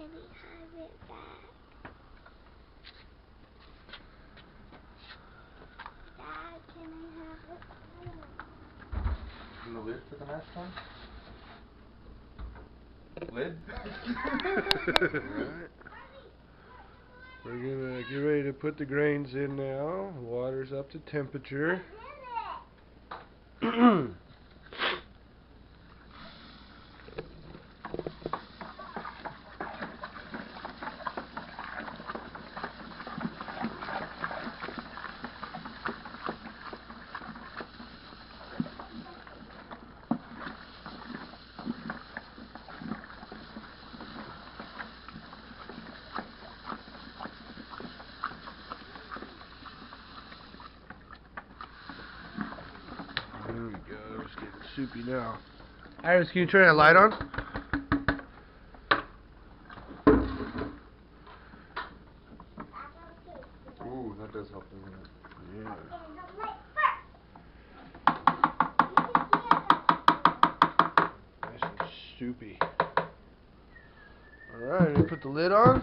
Can we have it back? Dad, can I have it back? And the lid for the next one? Lid? Alright. We're gonna get ready to put the grains in now. The water's up to temperature. There we go, it's getting soupy now. Iris, can you turn that light on? Ooh, that does help, doesn't it? Yeah. Nice and soupy. Alright, we put the lid on.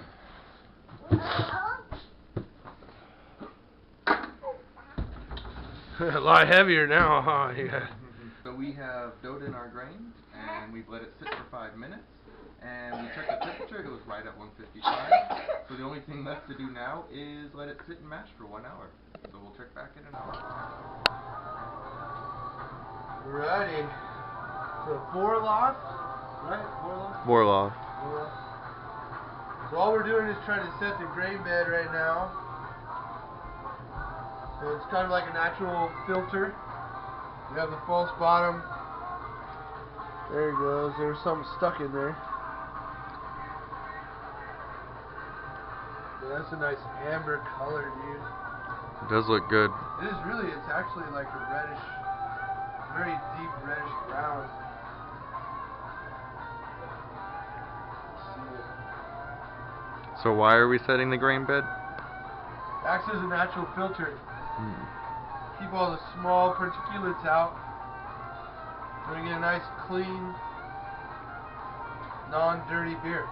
A lot heavier now, huh? Yeah. So we have doughed in our grain, and we've let it sit for 5 minutes, and we checked the temperature, it was right at 155. So the only thing left to do now is let it sit and mash for 1 hour. So we'll check back in an hour. Alrighty. So 4 loft, right? 4 loft? Vorlov. So all we're doing is trying to set the grain bed right now. So it's kind of like a natural filter. You have the false bottom. There it goes. There's something stuck in there. But that's a nice amber color, dude. It does look good. It is really, it's actually like a reddish, very deep reddish brown. See it. So why are we setting the grain bed? Acts as a natural filter. Keep all the small particulates out. We're gonna get a nice, clean, non-dirty beer.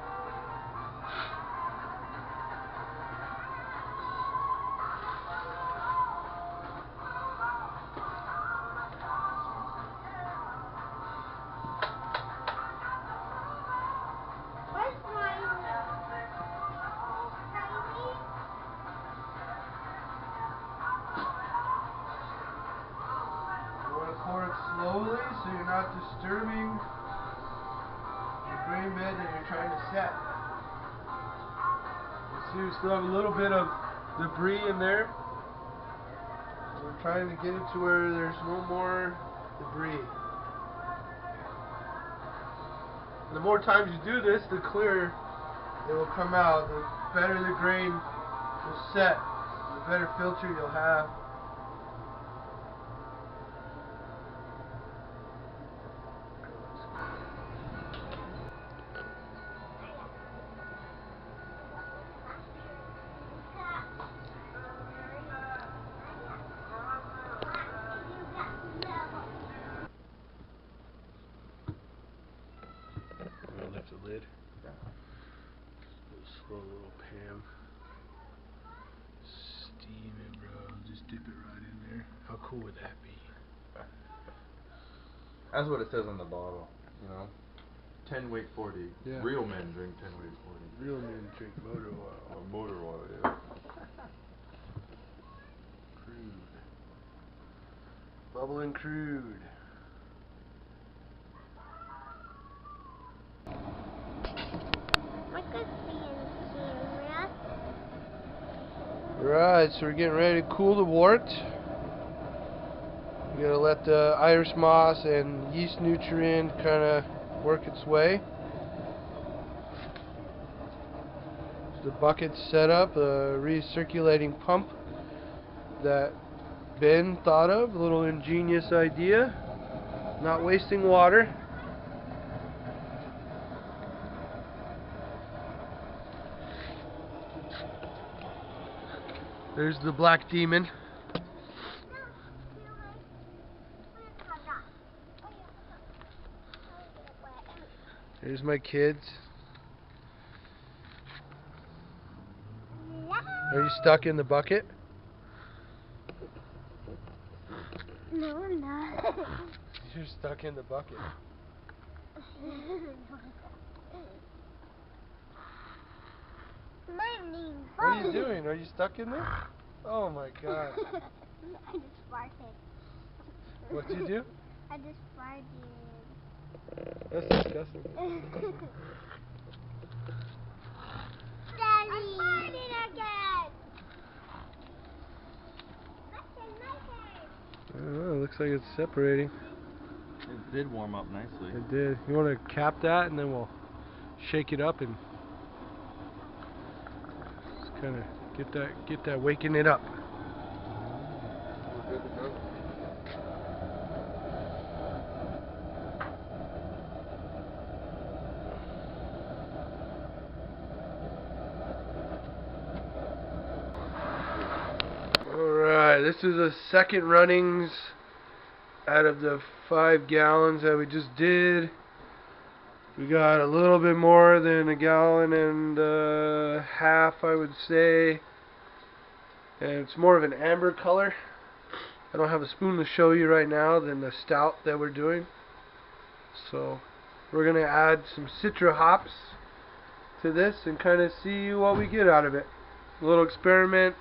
Pour it slowly so you're not disturbing the grain bed that you're trying to set. You see we still have a little bit of debris in there. So we're trying to get it to where there's no more debris. And the more times you do this, the clearer it will come out. The better the grain will set, the better filter you'll have. Lift the lid. Slow little Pam. Steaming, bro. Just dip it right in there. How cool would that be? That's what it says on the bottle, you know. 10 weight 40. Yeah. Real men drink 10 weight 40. Real men drink motor oil. Oh, motor oil, yeah. Crude. Bubbling crude. Right, so we're getting ready to cool the wort. We're going to let the Irish moss and yeast nutrient kind of work its way. So the bucket's set up, a recirculating pump that Ben thought of, a little ingenious idea, not wasting water. There's the black demon. There's my kids. Are you stuck in the bucket? No, I'm not. You're stuck in the bucket. What are you doing? Are you stuck in there? Oh my god. I just farted. What did you do? I just farted. That's disgusting. Daddy! I farted again! I don't know, it looks like it's separating. It did warm up nicely. It did. You want to cap that and then we'll shake it up and just kind of get that waking it up. We're good to go. Alright, this is the second runnings out of the 5 gallons that we just did. We got a little bit more than a gallon and a half, I would say. And it's more of an amber color. I don't have a spoon to show you right now than the stout that we're doing. So we're going to add some citra hops to this and kind of see what we get out of it. A little experiment.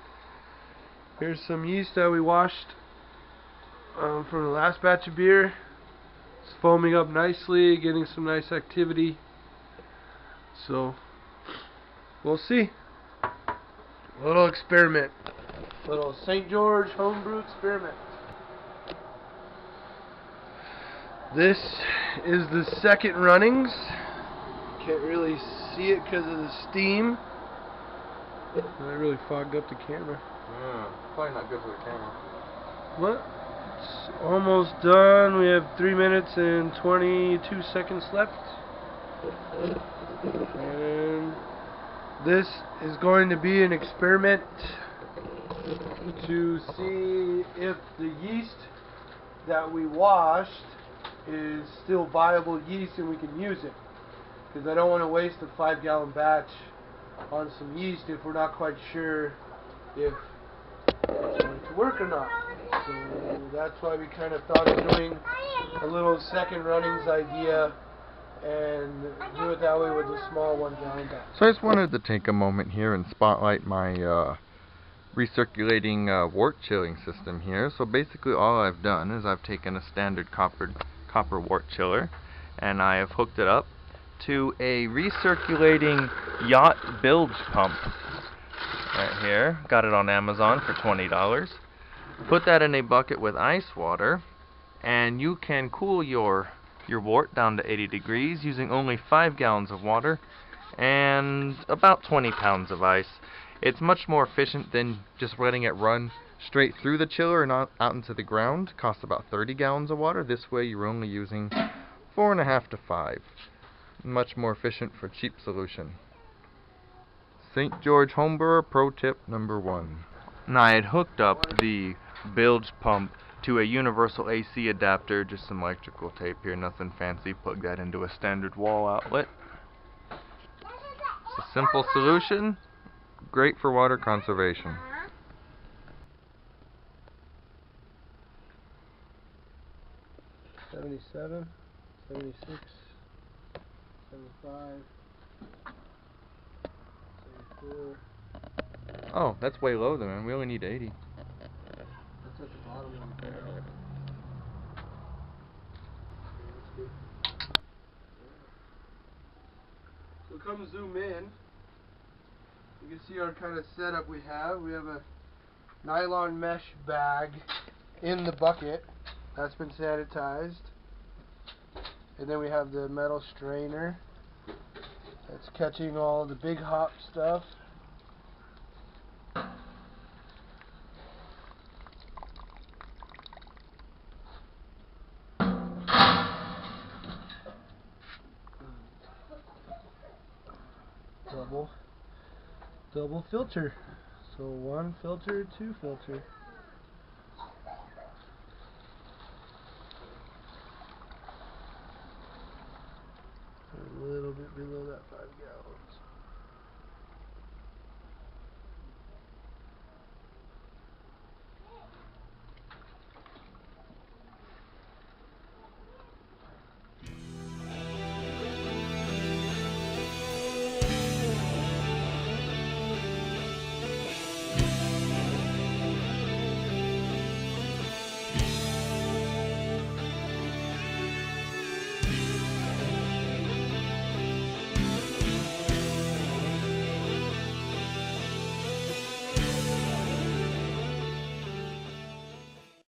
Here's some yeast that we washed from the last batch of beer. It's foaming up nicely, getting some nice activity. So we'll see. A little experiment. Little St. George homebrew experiment. This is the second runnings. Can't really see it because of the steam. I really fogged up the camera. Yeah, probably not good for the camera. What? It's almost done. We have 3 minutes and 22 seconds left. And this is going to be an experiment to see if the yeast that we washed is still viable yeast and we can use it. Because I don't want to waste a 5-gallon batch on some yeast if we're not quite sure if it's going to work or not. So that's why we kind of thought of doing a little second runnings idea and do it that way with a small 1-gallon batch. So I just wanted to take a moment here and spotlight my recirculating wort chilling system here. So basically all I've done is I've taken a standard copper wort chiller and I have hooked it up to a recirculating yacht bilge pump right here. Got it on Amazon for $20. Put that in a bucket with ice water and you can cool your wort down to 80 degrees using only 5 gallons of water and about 20 pounds of ice. It's much more efficient than just letting it run straight through the chiller and out into the ground. Costs about 30 gallons of water. This way you're only using 4.5 to 5. Much more efficient for cheap solution. St. George Homebrewer Pro Tip number 1. Now I had hooked up the bilge pump to a universal AC adapter, just some electrical tape here, nothing fancy. Plug that into a standard wall outlet. It's a simple solution, great for water conservation. $77, $76, $75, $74. Oh, that's way low then, man. We only need 80. That's at the bottom of the barrel. So come zoom in. You can see our kind of setup we have. We have a nylon mesh bag in the bucket that's been sanitized. And then we have the metal strainer that's catching all the big hop stuff. Double filter. So 1 filter, 2 filter.